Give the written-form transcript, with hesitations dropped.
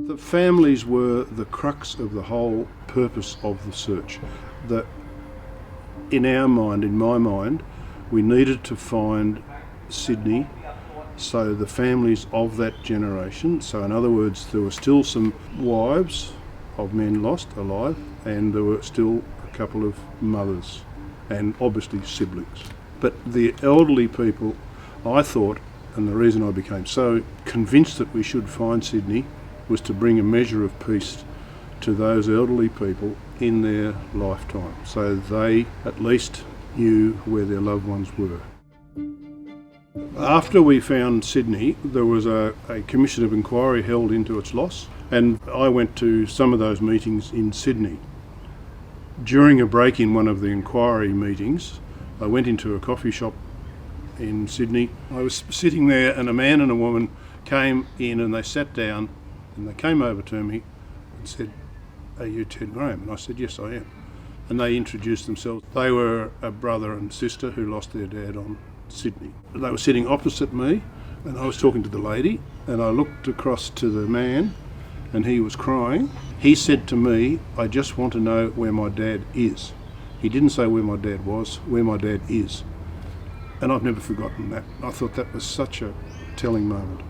The families were the crux of the whole purpose of the search. In our mind, in my mind, we needed to find Sydney, so the families of that generation, so in other words, there were still some wives of men lost alive, and there were still a couple of mothers, and obviously siblings. But the elderly people, I thought, and the reason I became so convinced that we should find Sydney was to bring a measure of peace to those elderly people in their lifetime, so they at least knew where their loved ones were. After we found Sydney, there was a commission of inquiry held into its loss, and I went to some of those meetings in Sydney. During a break in one of the inquiry meetings, I went into a coffee shop in Sydney. I was sitting there and a man and a woman came in and they sat down and they came over to me and said, "Are you Ted Graham?" And I said, "Yes, I am." And they introduced themselves. They were a brother and sister who lost their dad on Sydney. They were sitting opposite me and I was talking to the lady and I looked across to the man and he was crying. He said to me, "I just want to know where my dad is." He didn't say where my dad was, where my dad is. And I've never forgotten that. I thought that was such a telling moment.